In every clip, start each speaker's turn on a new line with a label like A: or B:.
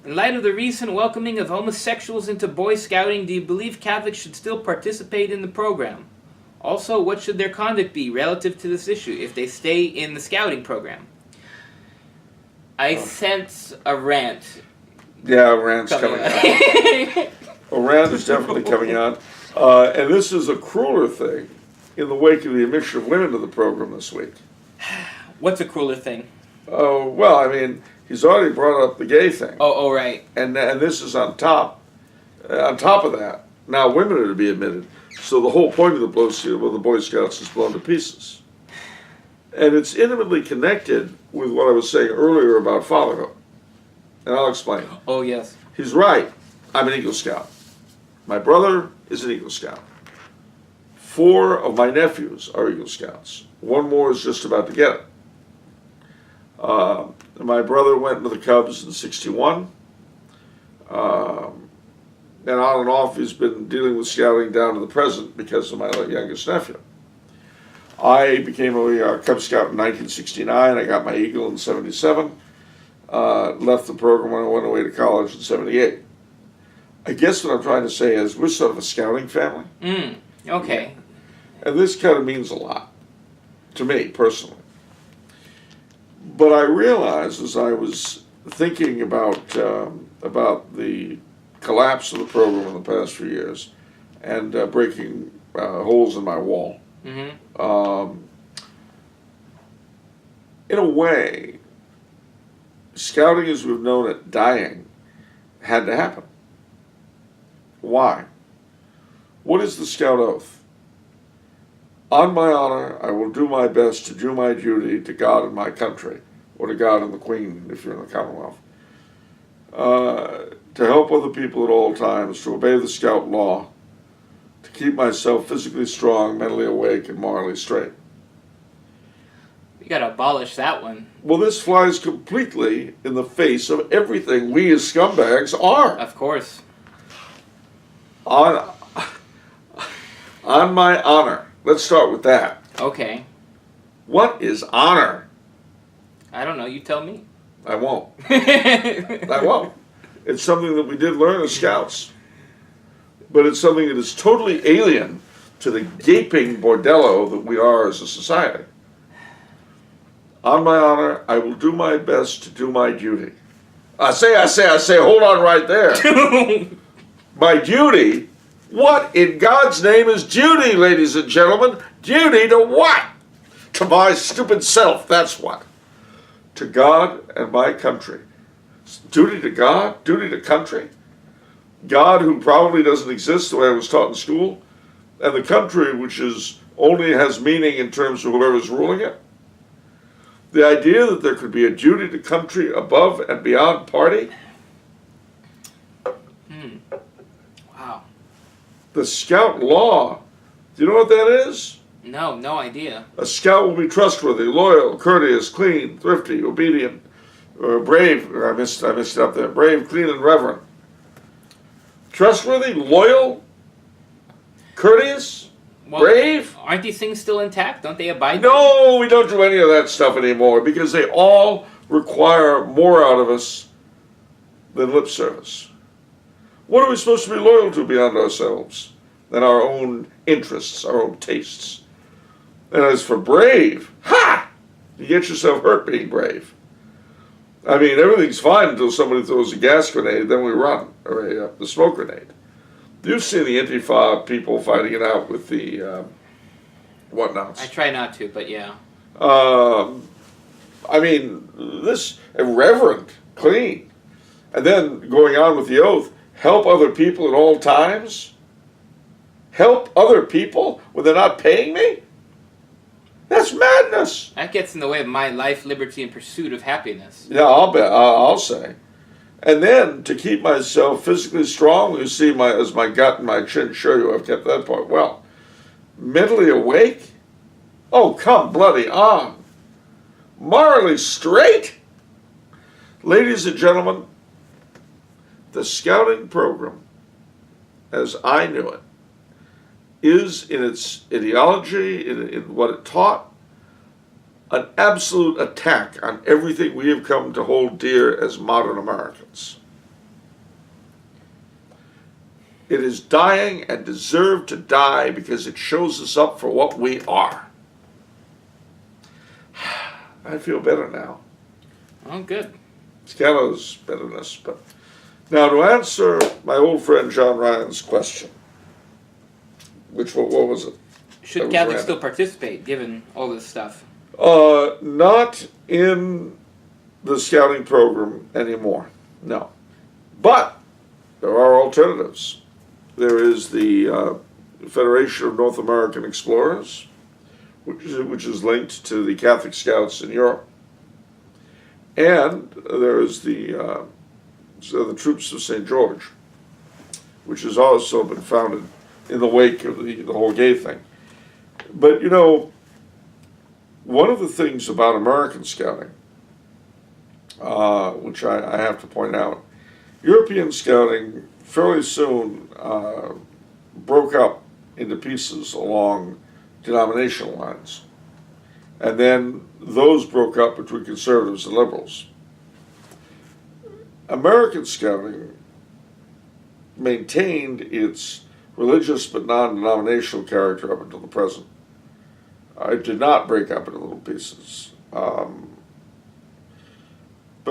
A: In light of the recent welcoming of homosexuals into Boy Scouting, do you believe Catholics should still participate in the program? Also, what should their conduct be relative to this issue if they stay in the Scouting program? I sense a rant.
B: Yeah, a rant's coming on. A rant is definitely coming on. And this is a crueler thing in the wake of the admission of women to the program this week.
A: What's a crueler thing?
B: Oh, well, I mean, he's already brought up the gay thing.
A: Oh, right.
B: And this is on top. On top of that, now women are to be admitted. So the whole point of the Boy Scouts is blown to pieces. And it's intimately connected with what I was saying earlier about fatherhood. And I'll explain.
A: Oh, yes.
B: He's right. I'm an Eagle Scout. My brother is an Eagle Scout. 4 of my nephews are Eagle Scouts. 1 more is just about to get it. My brother went into the Cubs in '61. And on and off, he's been dealing with scouting down to the present because of my youngest nephew. I became a Cub Scout in 1969. I got my Eagle in '77. Left the program when I went away to college in '78. I guess what I'm trying to say is we're sort of a scouting family.
A: Okay.
B: And this kind of means a lot to me personally. But I realized as I was thinking about the collapse of the program in the past few years and breaking holes in my wall, in a way, scouting as we've known it dying had to happen. Why? What is the Scout Oath? On my honor, I will do my best to do my duty to God and my country, or to God and the Queen, if you're in the Commonwealth. To help other people at all times, to obey the Scout law, to keep myself physically strong, mentally awake, and morally straight.
A: You gotta abolish that one.
B: Well, this flies completely in the face of everything we as scumbags are.
A: Of course.
B: On my honor. Let's start with that.
A: Okay.
B: What is honor?
A: I don't know. You tell me.
B: I won't. I won't. It's something that we did learn as Scouts. But it's something that is totally alien to the gaping bordello that we are as a society. On my honor, I will do my best to do my duty. I say, hold on right there. My duty? What in God's name is duty, ladies and gentlemen? Duty to what? To my stupid self, that's what. To God and my country. Duty to God? Duty to country? God, who probably doesn't exist the way I was taught in school, and the country, which only has meaning in terms of whoever's ruling it? The idea that there could be a duty to country above and beyond party?
A: Wow.
B: The Scout law, do you know what that is?
A: No idea.
B: A Scout will be trustworthy, loyal, courteous, clean, thrifty, obedient, or brave. I missed it up there. Brave, clean, and reverent. Trustworthy, loyal, courteous, brave.
A: Aren't these things still intact? Don't they abide?
B: No, we don't do any of that stuff anymore because they all require more out of us than lip service. What are we supposed to be loyal to beyond ourselves than our own interests, our own tastes? And as for brave, you get yourself hurt being brave. I mean, everything's fine until somebody throws a gas grenade, then we run, or a smoke grenade. You've seen the Intifada people fighting it out with the whatnots.
A: I try not to, but yeah.
B: I mean, this irreverent, clean. And then going on with the oath, help other people at all times? Help other people when they're not paying me? That's madness.
A: That gets in the way of my life, liberty, and pursuit of happiness.
B: Yeah, I'll say. And then to keep myself physically strong, you see as my gut and my chin show you, I've kept that part well. Mentally awake? Oh, come bloody on. Morally straight? Ladies and gentlemen, the scouting program, as I knew it, is in its ideology, in what it taught, an absolute attack on everything we have come to hold dear as modern Americans. It is dying and deserved to die because it shows us up for what we are. I feel better now.
A: Oh, good.
B: It's gallows bitterness. But now to answer my old friend John Ryan's question, what was it?
A: Should Catholics still participate, given all this stuff?
B: Not in the scouting program anymore, no. But there are alternatives. There is the Federation of North American Explorers, which is linked to the Catholic Scouts in Europe. And there is the Troops of St. George, which has also been founded in the wake of the whole gay thing. But, you know, one of the things about American scouting, which I have to point out, European scouting fairly soon broke up into pieces along denominational lines. And then those broke up between conservatives and liberals. American scouting maintained its religious but non-denominational character up until the present. It did not break up into little pieces. But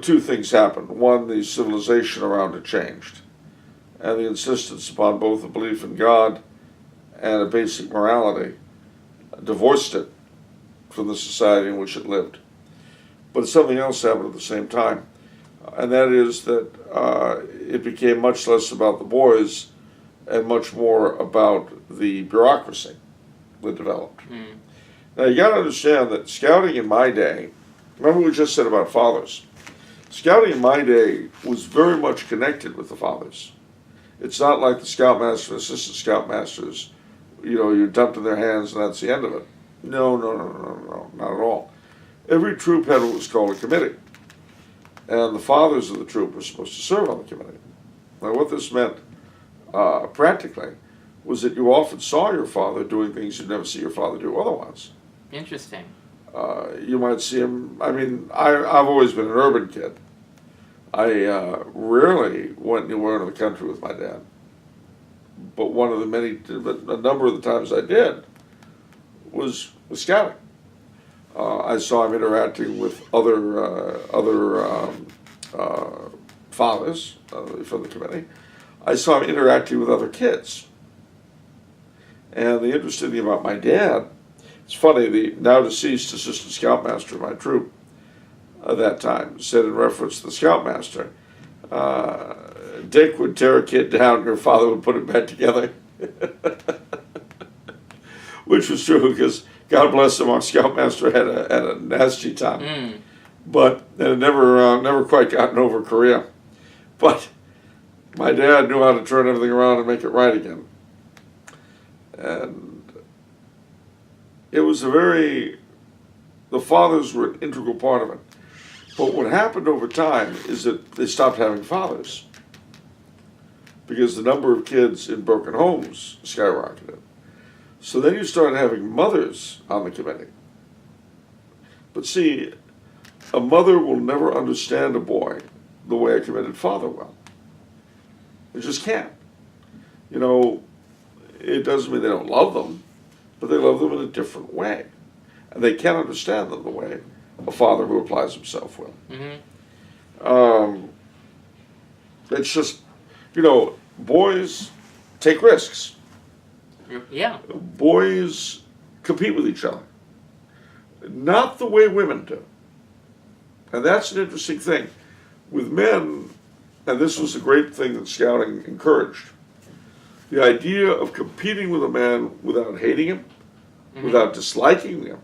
B: two things happened. One, the civilization around it changed, and the insistence upon both a belief in God and a basic morality divorced it from the society in which it lived. But something else happened at the same time, and that is that it became much less about the boys and much more about the bureaucracy that developed. Now you got to understand that scouting in my day, remember what we just said about fathers, scouting in my day was very much connected with the fathers. It's not like the scoutmaster and assistant scoutmasters, you know, you're dumped in their hands and that's the end of it. No, not at all. Every troop had what was called a committee, and the fathers of the troop were supposed to serve on the committee. Now what this meant practically was that you often saw your father doing things you'd never see your father do otherwise.
A: Interesting.
B: You might see him, I mean, I've always been an urban kid. I rarely went anywhere in the country with my dad. But a number of the times I did was scouting. I saw him interacting with other fathers from the committee. I saw him interacting with other kids. And the interesting thing about my dad, it's funny, the now deceased assistant scoutmaster of my troop at that time said in reference to the scoutmaster, Dick would tear a kid down, your father would put it back together. Which was true, because God bless him, our scoutmaster had a nasty time. But it had never quite gotten over Korea. But my dad knew how to turn everything around and make it right again. And it was the fathers were an integral part of it. But what happened over time is that they stopped having fathers, because the number of kids in broken homes skyrocketed. So then you started having mothers on the committee. But see, a mother will never understand a boy the way a committed father will. It just can't. You know, it doesn't mean they don't love them, but they love them in a different way. And they can't understand them the way a father who applies himself will. It's just, you know, boys take risks.
A: Yeah.
B: Boys compete with each other. Not the way women do. And that's an interesting thing. With men, and this was a great thing that scouting encouraged, the idea of competing with a man without hating him, without disliking him,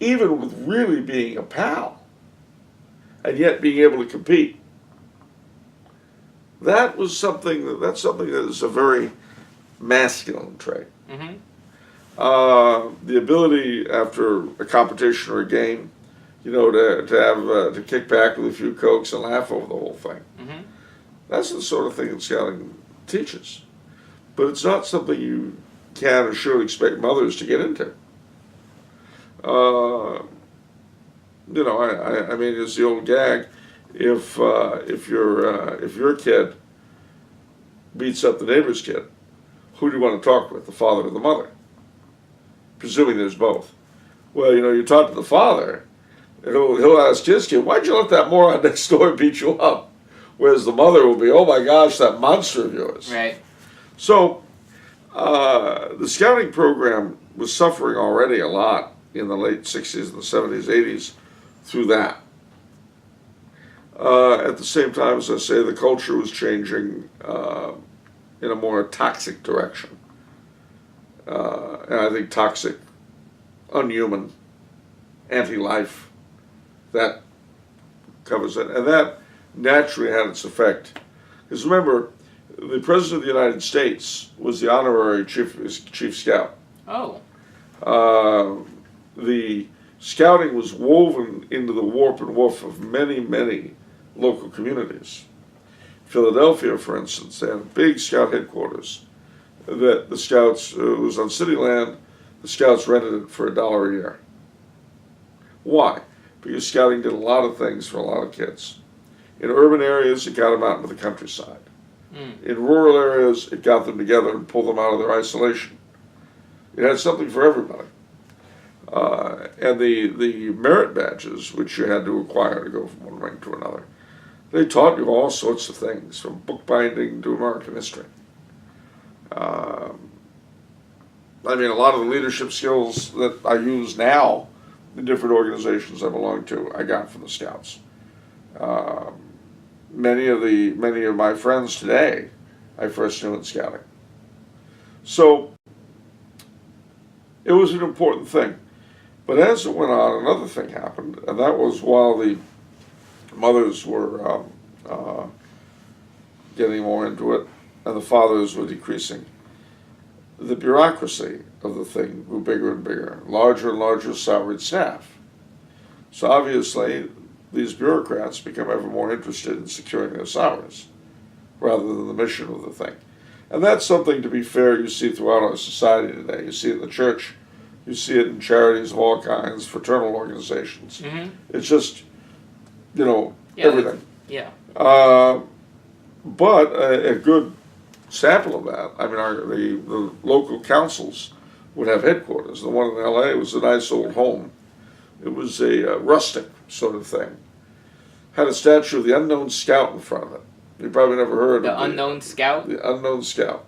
B: even with really being a pal, and yet being able to compete. That's something that is a very masculine trait. The ability after a competition or a game, you know, to kick back with a few cokes and laugh over the whole thing. That's the sort of thing that scouting teaches. But it's not something you can or should expect mothers to get into. You know, I mean, it's the old gag. If you're a kid beats up the neighbor's kid, who do you want to talk with, the father or the mother? Presuming there's both. Well, you talk to the father, and he'll ask his kid, why'd you let that moron next door beat you up? Whereas the mother will be, oh my gosh, that monster of yours.
A: Right.
B: So, the scouting program was suffering already a lot in the late 60s and the 70s, 80s through that. At the same time, as I say, the culture was changing in a more toxic direction. And I think toxic, unhuman, anti-life, that covers it. And that naturally had its effect. Because remember, the President of the United States was the honorary chief scout.
A: Oh.
B: The scouting was woven into the warp and woof of many, many local communities. Philadelphia, for instance, they had a big scout headquarters that the scouts, it was on city land, the scouts rented it for $1 a year. Why? Because scouting did a lot of things for a lot of kids. In urban areas, it got them out into the countryside. In rural areas, it got them together and pulled them out of their isolation. It had something for everybody. And the merit badges, which you had to acquire to go from one rank to another, they taught you all sorts of things, from bookbinding to American history. I mean, a lot of the leadership skills that I use now in different organizations I belong to, I got from the Scouts. Many of my friends today, I first knew in scouting. So it was an important thing. But as it went on, another thing happened, and that was while the mothers were getting more into it, and the fathers were decreasing, the bureaucracy of the thing grew bigger and bigger, larger and larger salaried staff. So obviously, these bureaucrats become ever more interested in securing their salaries, rather than the mission of the thing. And that's something, to be fair, you see throughout our society today. You see it in the church, you see it in charities of all kinds, fraternal organizations. Mm-hmm. It's just, everything.
A: Yeah.
B: But a good sample of that, I mean, the local councils would have headquarters. The one in L.A. was a nice old home. It was a rustic sort of thing. Had a statue of the Unknown Scout in front of it. You probably never heard of
A: the Unknown Scout?
B: The Unknown Scout.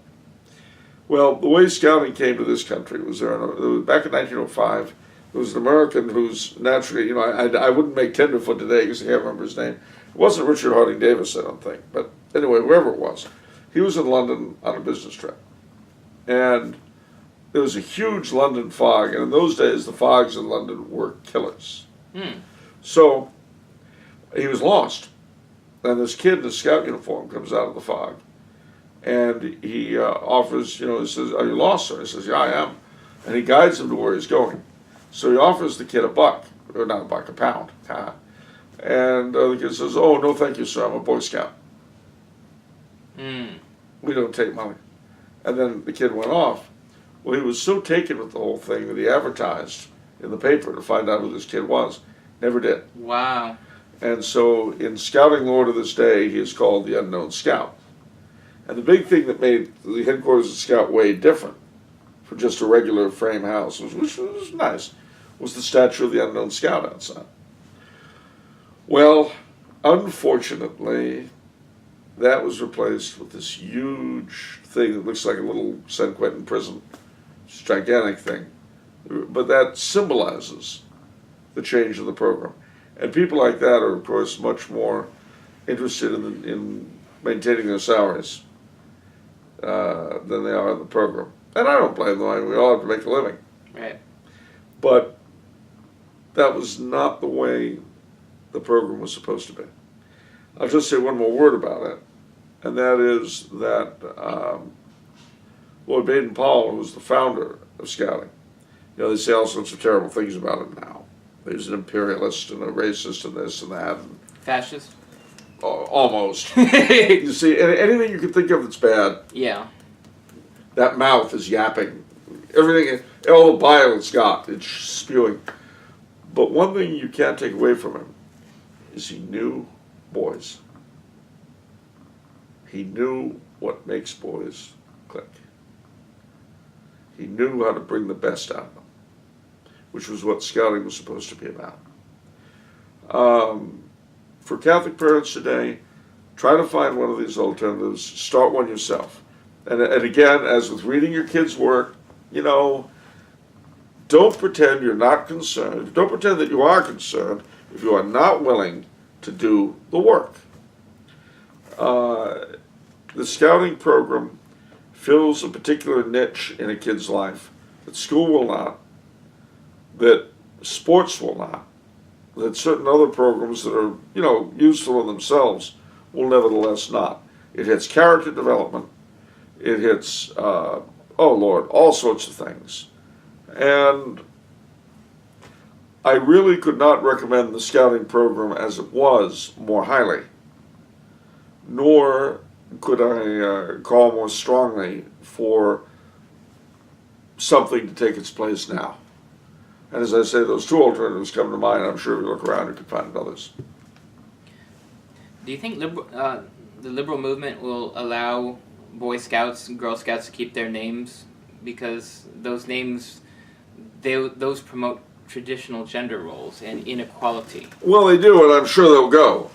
B: Well, the way scouting came to this country was back in 1905. There was an American who's naturally, I wouldn't make tenderfoot today because I can't remember his name. It wasn't Richard Harding Davis, I don't think. But anyway, whoever it was, he was in London on a business trip. And there was a huge London fog, and in those days, the fogs in London were killers. So he was lost. And this kid in a scout uniform comes out of the fog. And he offers, he says, are you lost, sir? He says, yeah, I am. And he guides him to where he's going. So he offers the kid a buck, or not a buck, a pound. And the kid says, oh, no, thank you, sir, I'm a Boy Scout. We don't take money. And then the kid went off. Well, he was so taken with the whole thing that he advertised in the paper to find out who this kid was. Never did.
A: Wow.
B: And so in scouting lore to this day, he is called the Unknown Scout. And the big thing that made the headquarters of Scout way different from just a regular frame house, which was nice, was the statue of the Unknown Scout outside. Well, unfortunately, that was replaced with this huge thing that looks like a little San Quentin prison. It's a gigantic thing. But that symbolizes the change of the program. And people like that are, of course, much more interested in maintaining their salaries than they are in the program. And I don't blame them. I mean, we all have to make a living.
A: Right.
B: But that was not the way the program was supposed to be. I'll just say one more word about it, and that is that Lord Baden-Powell, who was the founder of Scouting, they say all sorts of terrible things about him now. He's an imperialist and a racist and this and that. And
A: fascist?
B: Almost. You see, anything you can think of that's bad.
A: Yeah.
B: That mouth is yapping. Everything, all the bile it's got, it's spewing. But one thing you can't take away from him is he knew boys. He knew what makes boys click. He knew how to bring the best out of them, which was what scouting was supposed to be about. For Catholic parents today, try to find one of these alternatives. Start one yourself. And again, as with reading your kids' work, don't pretend you're not concerned. Don't pretend that you are concerned if you are not willing to do the work. The scouting program fills a particular niche in a kid's life that school will not, that sports will not, that certain other programs that are, useful in themselves will nevertheless not. It hits character development. It hits, all sorts of things. And I really could not recommend the scouting program as it was more highly, nor could I call more strongly for something to take its place now. And as I say, those two alternatives come to mind. I'm sure if you look around, you can find others.
A: Do you think the liberal movement will allow Boy Scouts and Girl Scouts to keep their names? Because those names, those promote traditional gender roles and inequality.
B: Well, they do, and I'm sure they'll go.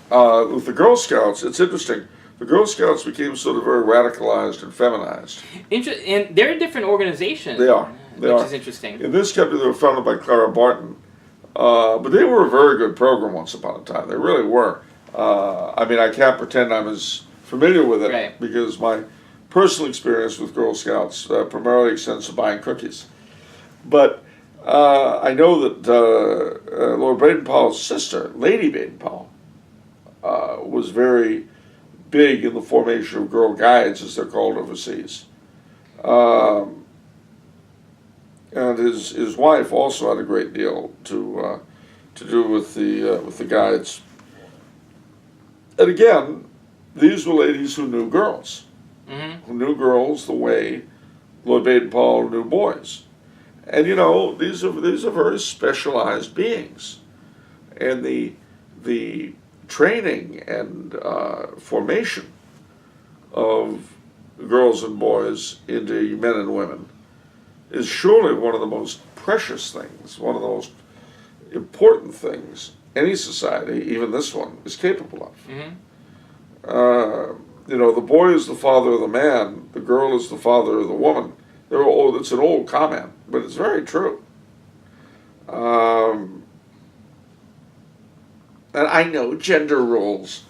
B: With the Girl Scouts, it's interesting. The Girl Scouts became sort of very radicalized and feminized.
A: And they're a different organization.
B: They are.
A: Which is interesting.
B: In this country, they were founded by Clara Barton. But they were a very good program once upon a time. They really were. I can't pretend I'm as familiar with it,
A: right,
B: because my personal experience with Girl Scouts primarily extends to buying cookies. But I know that Lord Baden-Powell's sister, Lady Baden-Powell, was very big in the formation of Girl Guides, as they're called overseas. And his wife also had a great deal to do with the guides. And again, these were ladies who knew girls, who knew girls the way Lord Baden-Powell knew boys. And these are very specialized beings, and the training and formation of girls and boys into men and women is surely one of the most precious things, one of the most important things any society, even this one, is capable of. The boy is the father of the man, the girl is the father of the woman. It's an old comment, but it's very true. And I know gender roles.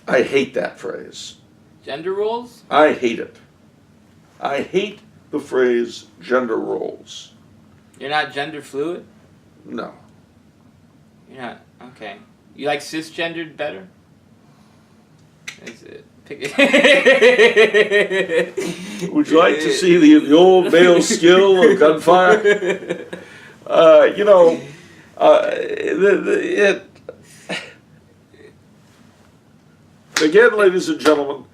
B: I hate that phrase.
A: Gender roles?
B: I hate it. I hate the phrase gender roles.
A: You're not gender fluid?
B: No.
A: You're not? Okay. You like cisgendered better? Is it?
B: Would you like to see the old male skill of gunfire? Again, ladies and gentlemen,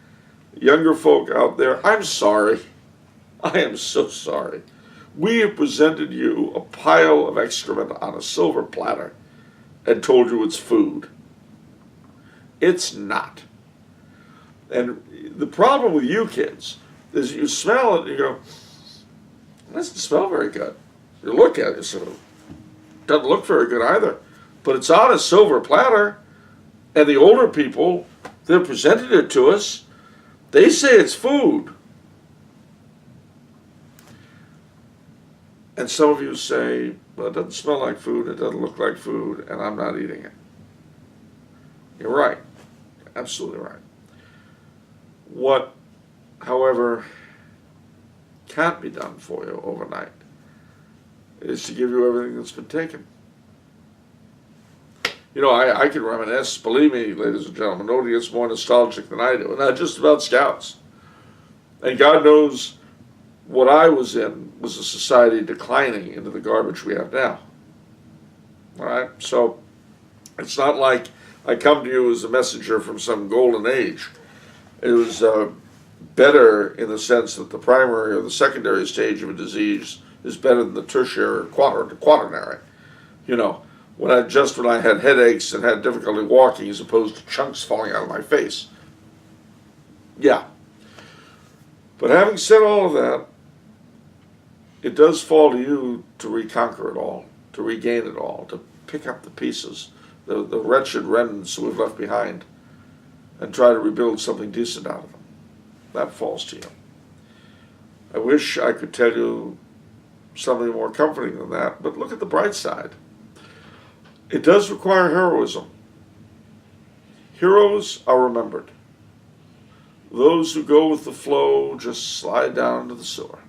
B: younger folk out there, I'm sorry. I am so sorry. We have presented you a pile of excrement on a silver platter and told you it's food. It's not. And the problem with you kids is you smell it and you go, it doesn't smell very good. You look at it, so it doesn't look very good either. But it's on a silver platter, and the older people that presented it to us, they say it's food. And some of you say, well, it doesn't smell like food, it doesn't look like food, and I'm not eating it. You're right. You're absolutely right. What, however, can't be done for you overnight is to give you everything that's been taken. I can reminisce, believe me, ladies and gentlemen, nobody gets more nostalgic than I do, and not just about Scouts. And God knows what I was in was a society declining into the garbage we have now. All right? So it's not like I come to you as a messenger from some golden age. It was better in the sense that the primary or the secondary stage of a disease is better than the tertiary or quaternary. when I had headaches and had difficulty walking as opposed to chunks falling out of my face. Yeah. But having said all of that, it does fall to you to reconquer it all, to regain it all, to pick up the pieces, the wretched remnants we've left behind, and try to rebuild something decent out of them. That falls to you. I wish I could tell you something more comforting than that, but look at the bright side. It does require heroism. Heroes are remembered. Those who go with the flow just slide down into the sewer.